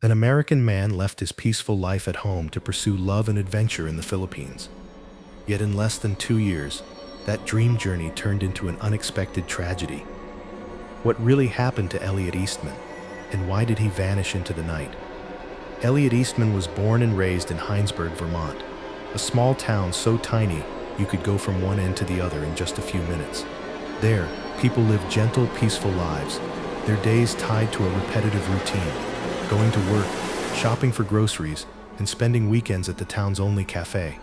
An American man left his peaceful life at home to pursue love and adventure in the Philippines. Yet in less than 2 years, that dream journey turned into an unexpected tragedy. What really happened to Elliot Eastman, and why did he vanish into the night? Elliot Eastman was born and raised in Hinesburg, Vermont, a small town so tiny you could go from one end to the other in just a few minutes. There, people lived gentle, peaceful lives, their days tied to a repetitive routine, going to work, shopping for groceries, and spending weekends at the town's only cafe.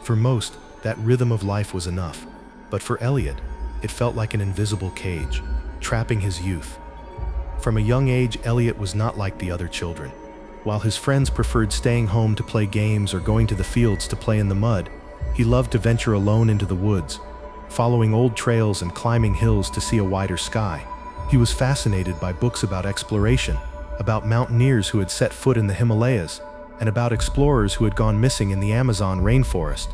For most, that rhythm of life was enough, but for Elliot, it felt like an invisible cage, trapping his youth. From a young age, Elliot was not like the other children. While his friends preferred staying home to play games or going to the fields to play in the mud, he loved to venture alone into the woods, following old trails and climbing hills to see a wider sky. He was fascinated by books about exploration, about mountaineers who had set foot in the Himalayas, and about explorers who had gone missing in the Amazon rainforest.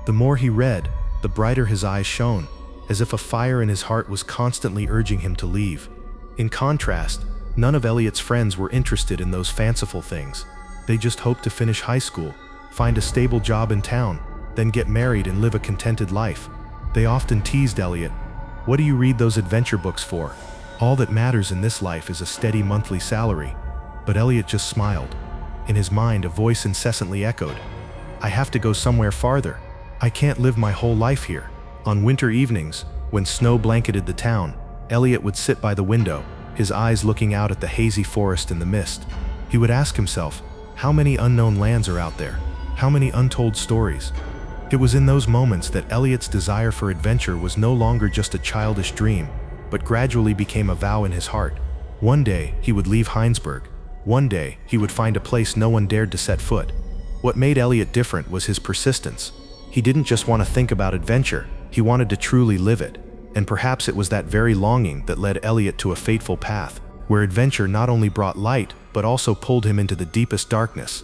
The more he read, the brighter his eyes shone, as if a fire in his heart was constantly urging him to leave. In contrast, none of Elliot's friends were interested in those fanciful things. They just hoped to finish high school, find a stable job in town, then get married and live a contented life. They often teased Elliot, "What do you read those adventure books for? All that matters in this life is a steady monthly salary." But Elliot just smiled. In his mind, a voice incessantly echoed, "I have to go somewhere farther. I can't live my whole life here." On winter evenings, when snow blanketed the town, Elliot would sit by the window, his eyes looking out at the hazy forest and the mist. He would ask himself, how many unknown lands are out there? How many untold stories? It was in those moments that Elliot's desire for adventure was no longer just a childish dream, but gradually became a vow in his heart. One day, he would leave Hinesburg. One day, he would find a place no one dared to set foot. What made Elliot different was his persistence. He didn't just want to think about adventure, he wanted to truly live it. And perhaps it was that very longing that led Elliot to a fateful path, where adventure not only brought light, but also pulled him into the deepest darkness.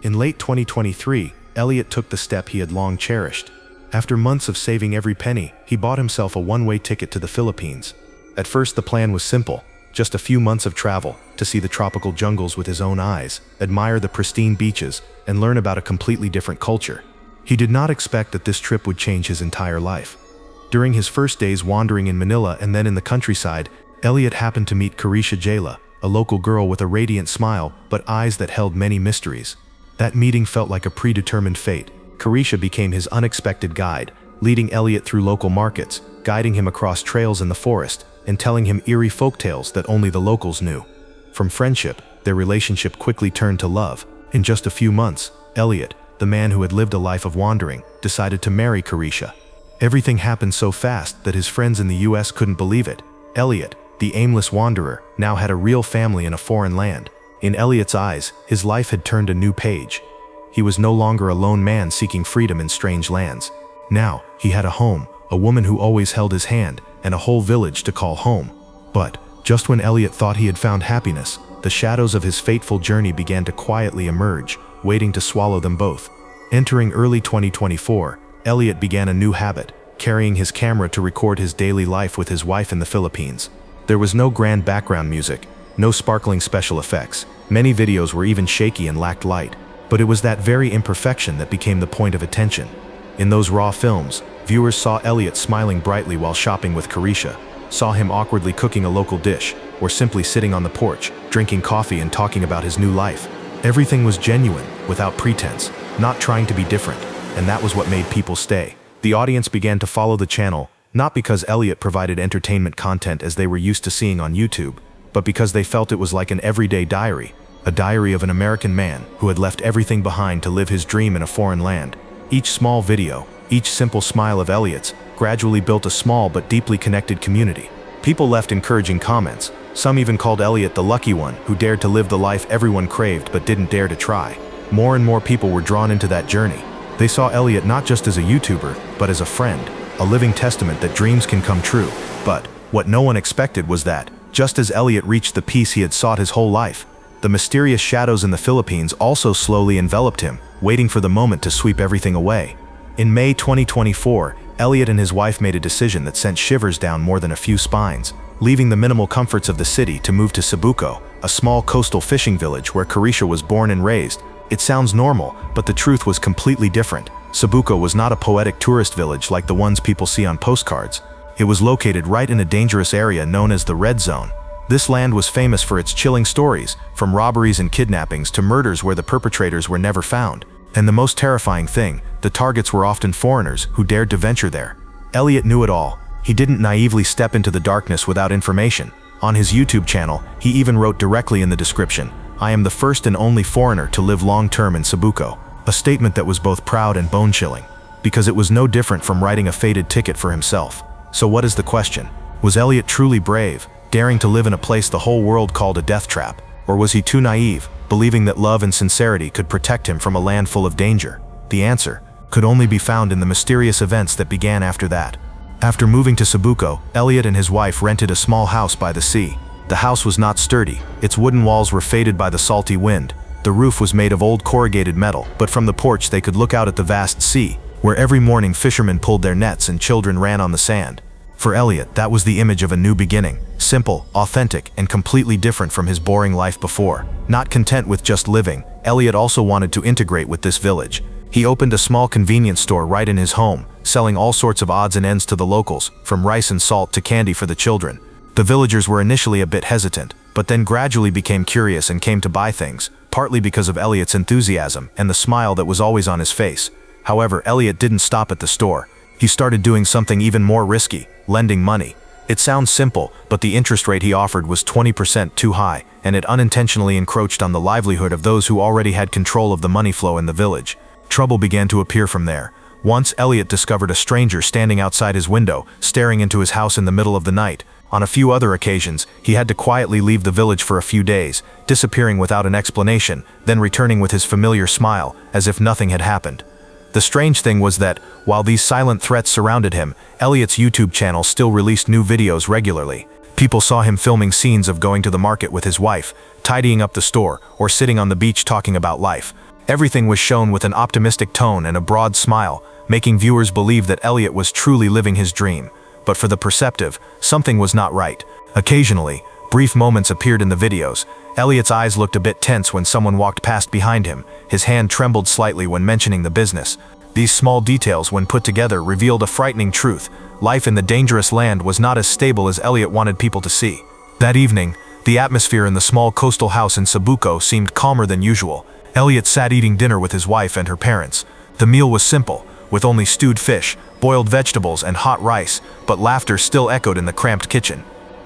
In late 2023, Elliot took the step he had long cherished. After months of saving every penny, he bought himself a one-way ticket to the Philippines. At first, the plan was simple, just a few months of travel, to see the tropical jungles with his own eyes, admire the pristine beaches, and learn about a completely different culture. He did not expect that this trip would change his entire life. During his first days wandering in Manila and then in the countryside, Elliot happened to meet Carisha Jayla, a local girl with a radiant smile but eyes that held many mysteries. That meeting felt like a predetermined fate. Carisha became his unexpected guide, leading Elliot through local markets, guiding him across trails in the forest, and telling him eerie folktales that only the locals knew. From friendship, their relationship quickly turned to love. In just a few months, Elliot, the man who had lived a life of wandering, decided to marry Carisha. Everything happened so fast that his friends in the US couldn't believe it. Elliot, the aimless wanderer, now had a real family in a foreign land. In Elliot's eyes, his life had turned a new page. He was no longer a lone man seeking freedom in strange lands. Now, he had a home, a woman who always held his hand, and a whole village to call home. But, just when Elliot thought he had found happiness, the shadows of his fateful journey began to quietly emerge, waiting to swallow them both. Entering early 2024, Elliot began a new habit, carrying his camera to record his daily life with his wife in the Philippines. There was no grand background music, no sparkling special effects. Many videos were even shaky and lacked light. But it was that very imperfection that became the point of attention. In those raw films, viewers saw Elliot smiling brightly while shopping with Carisha, saw him awkwardly cooking a local dish, or simply sitting on the porch, drinking coffee and talking about his new life. Everything was genuine, without pretense, not trying to be different, and that was what made people stay. The audience began to follow the channel, not because Elliot provided entertainment content as they were used to seeing on YouTube, but because they felt it was like an everyday diary, a diary of an American man who had left everything behind to live his dream in a foreign land. Each small video, each simple smile of Elliot's, gradually built a small but deeply connected community. People left encouraging comments. Some even called Elliot the lucky one who dared to live the life everyone craved but didn't dare to try. More and more people were drawn into that journey. They saw Elliot not just as a YouTuber, but as a friend, a living testament that dreams can come true. But what no one expected was that, just as Elliot reached the peace he had sought his whole life, the mysterious shadows in the Philippines also slowly enveloped him, waiting for the moment to sweep everything away. In May 2024, Elliot and his wife made a decision that sent shivers down more than a few spines, leaving the minimal comforts of the city to move to Sabuco, a small coastal fishing village where Carisha was born and raised. It sounds normal, but the truth was completely different. Sabuco was not a poetic tourist village like the ones people see on postcards. It was located right in a dangerous area known as the Red Zone. This land was famous for its chilling stories, from robberies and kidnappings to murders where the perpetrators were never found. And the most terrifying thing, the targets were often foreigners who dared to venture there. Elliot knew it all. He didn't naively step into the darkness without information. On his YouTube channel, he even wrote directly in the description, "I am the first and only foreigner to live long-term in Sabuco," a statement that was both proud and bone-chilling, because it was no different from writing a faded ticket for himself. So what is the question? Was Elliot truly brave, daring to live in a place the whole world called a death trap? Or was he too naive, believing that love and sincerity could protect him from a land full of danger? The answer could only be found in the mysterious events that began after that. After moving to Sabuco, Elliot and his wife rented a small house by the sea. The house was not sturdy. Its wooden walls were faded by the salty wind. The roof was made of old corrugated metal, but from the porch they could look out at the vast sea, where every morning fishermen pulled their nets and children ran on the sand. For Elliot, that was the image of a new beginning, simple, authentic, and completely different from his boring life before. Not content with just living, Elliot also wanted to integrate with this village. He opened a small convenience store right in his home, selling all sorts of odds and ends to the locals, from rice and salt to candy for the children. The villagers were initially a bit hesitant, but then gradually became curious and came to buy things, partly because of Elliot's enthusiasm and the smile that was always on his face. However, Elliot didn't stop at the store. He started doing something even more risky, lending money. It sounds simple, but the interest rate he offered was 20% too high, and it unintentionally encroached on the livelihood of those who already had control of the money flow in the village. Trouble began to appear from there. Once Elliot discovered a stranger standing outside his window, staring into his house in the middle of the night. On a few other occasions, he had to quietly leave the village for a few days, disappearing without an explanation, then returning with his familiar smile, as if nothing had happened. The strange thing was that, while these silent threats surrounded him, Elliot's YouTube channel still released new videos regularly. People saw him filming scenes of going to the market with his wife, tidying up the store, or sitting on the beach talking about life. Everything was shown with an optimistic tone and a broad smile, making viewers believe that Elliot was truly living his dream. But for the perceptive, something was not right. Occasionally, brief moments appeared in the videos. Elliot's eyes looked a bit tense when someone walked past behind him. His hand trembled slightly when mentioning the business. These small details, when put together, revealed a frightening truth. Life in the dangerous land was not as stable as Elliot wanted people to see. That evening, the atmosphere in the small coastal house in Sabuco seemed calmer than usual. Elliot sat eating dinner with his wife and her parents. The meal was simple, with only stewed fish, boiled vegetables, and hot rice, but laughter still echoed in the cramped kitchen.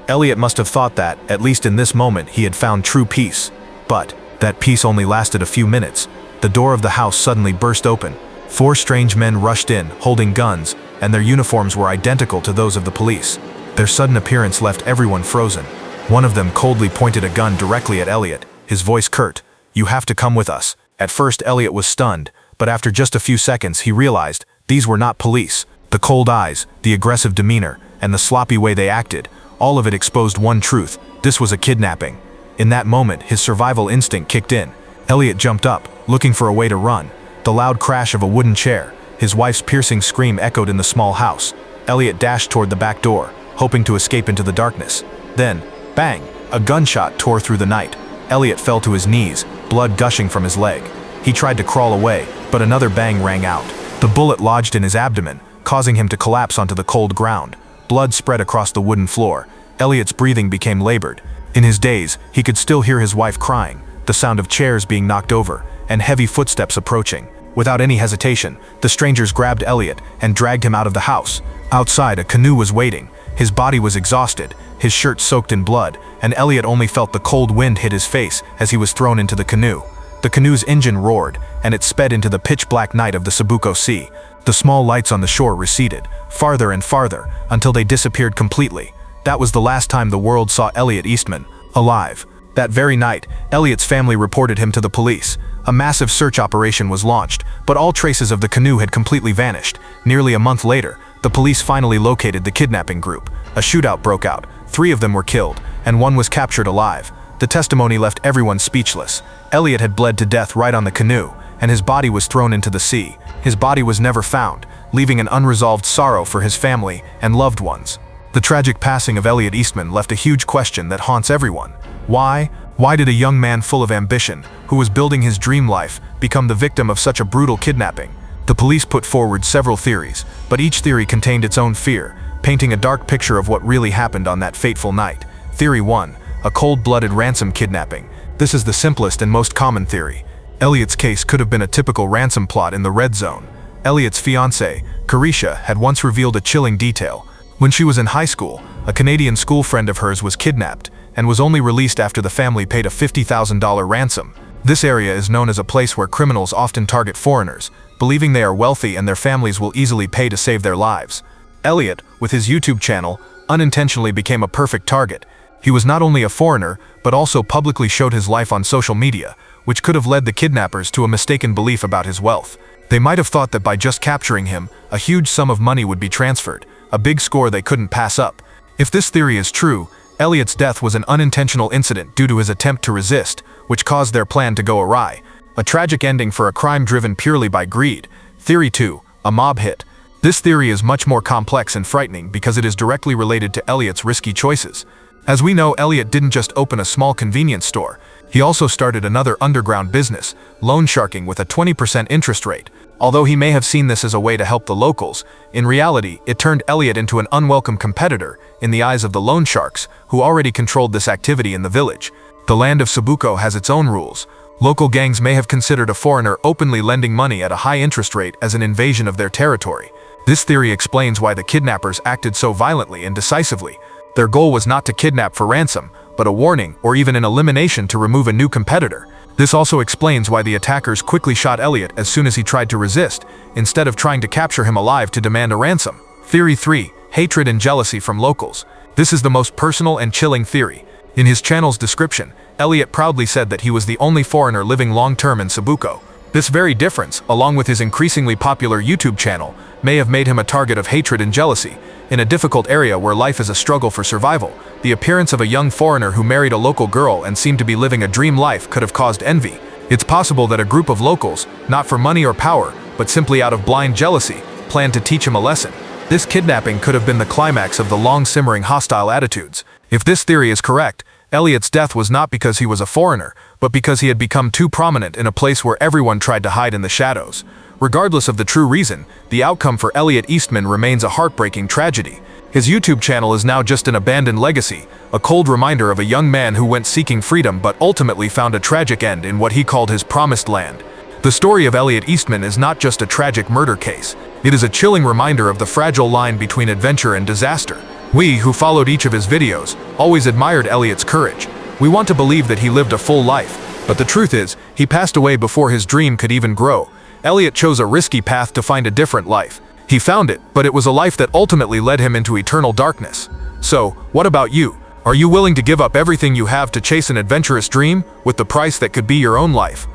Elliot must have thought that, at least in this moment, he had found true peace. But that peace only lasted a few minutes. The door of the house suddenly burst open. 4 strange men rushed in, holding guns, and their uniforms were identical to those of the police. Their sudden appearance left everyone frozen. One of them coldly pointed a gun directly at Elliot, his voice curt, "You have to come with us." At first, Elliot was stunned, but after just a few seconds, he realized these were not police. The cold eyes, the aggressive demeanor, and the sloppy way they acted, all of it exposed one truth: this was a kidnapping. In that moment, his survival instinct kicked in. Elliot jumped up, looking for a way to run. The loud crash of a wooden chair, his wife's piercing scream echoed in the small house. Elliot dashed toward the back door, hoping to escape into the darkness. Then, bang! A gunshot tore through the night. Elliot fell to his knees, blood gushing from his leg. He tried to crawl away, but another bang rang out. The bullet lodged in his abdomen, causing him to collapse onto the cold ground. Blood spread across the wooden floor. Elliot's breathing became labored. In his daze, he could still hear his wife crying, the sound of chairs being knocked over, and heavy footsteps approaching. Without any hesitation, the strangers grabbed Elliot and dragged him out of the house. Outside, a canoe was waiting. His body was exhausted, his shirt soaked in blood, and Elliot only felt the cold wind hit his face as he was thrown into the canoe. The canoe's engine roared, and it sped into the pitch-black night of the Sabuco Sea. The small lights on the shore receded, farther and farther, until they disappeared completely. That was the last time the world saw Elliot Eastman, alive. That very night, Elliot's family reported him to the police. A massive search operation was launched, but all traces of the canoe had completely vanished. Nearly a month later, the police finally located the kidnapping group. A shootout broke out. 3 of them were killed, and 1 was captured alive. The testimony left everyone speechless. Elliot had bled to death right on the canoe, and his body was thrown into the sea. His body was never found. leaving an unresolved sorrow for his family and loved ones. The tragic passing of Elliot Eastman left a huge question that haunts everyone. Why? Why did a young man full of ambition, who was building his dream life, become the victim of such a brutal kidnapping? The police put forward several theories, but each theory contained its own fear, painting a dark picture of what really happened on that fateful night. Theory 1. A cold-blooded ransom kidnapping. This is the simplest and most common theory. Elliot's case could have been a typical ransom plot in the red zone. Elliot's fiancée, Carisha, had once revealed a chilling detail. When she was in high school, a Canadian school friend of hers was kidnapped and was only released after the family paid a $50,000 ransom. This area is known as a place where criminals often target foreigners, believing they are wealthy and their families will easily pay to save their lives. Elliot, with his YouTube channel, unintentionally became a perfect target. He was not only a foreigner, but also publicly showed his life on social media, which could have led the kidnappers to a mistaken belief about his wealth. They might have thought that by just capturing him, a huge sum of money would be transferred, a big score they couldn't pass up. If this theory is true, Elliot's death was an unintentional incident due to his attempt to resist, which caused their plan to go awry. A tragic ending for a crime driven purely by greed. Theory 2. A mob hit. This theory is much more complex and frightening because it is directly related to Elliot's risky choices. As we know, Elliot didn't just open a small convenience store. He also started another underground business, loan sharking with a 20% interest rate. Although he may have seen this as a way to help the locals, in reality, it turned Elliot into an unwelcome competitor in the eyes of the loan sharks, who already controlled this activity in the village. The land of Sabuco has its own rules. Local gangs may have considered a foreigner openly lending money at a high interest rate as an invasion of their territory. This theory explains why the kidnappers acted so violently and decisively. Their goal was not to kidnap for ransom, but a warning or even an elimination to remove a new competitor. This also explains why the attackers quickly shot Elliot as soon as he tried to resist, instead of trying to capture him alive to demand a ransom. Theory 3. Hatred and jealousy from locals. This is the most personal and chilling theory. In his channel's description, Elliot proudly said that he was the only foreigner living long-term in Sabuco. This very difference, along with his increasingly popular YouTube channel, may have made him a target of hatred and jealousy. In a difficult area where life is a struggle for survival, the appearance of a young foreigner who married a local girl and seemed to be living a dream life could have caused envy. It's possible that a group of locals, not for money or power, but simply out of blind jealousy, planned to teach him a lesson. This kidnapping could have been the climax of the long-simmering hostile attitudes. If this theory is correct, Elliot's death was not because he was a foreigner, but because he had become too prominent in a place where everyone tried to hide in the shadows. Regardless of the true reason, the outcome for Elliot Eastman remains a heartbreaking tragedy. His YouTube channel is now just an abandoned legacy, a cold reminder of a young man who went seeking freedom but ultimately found a tragic end in what he called his promised land. The story of Elliot Eastman is not just a tragic murder case. It is a chilling reminder of the fragile line between adventure and disaster. We, who followed each of his videos, always admired Elliot's courage. We want to believe that he lived a full life, but the truth is, he passed away before his dream could even grow. Elliot chose a risky path to find a different life. He found it, but it was a life that ultimately led him into eternal darkness. So, what about you? Are you willing to give up everything you have to chase an adventurous dream, with the price that could be your own life?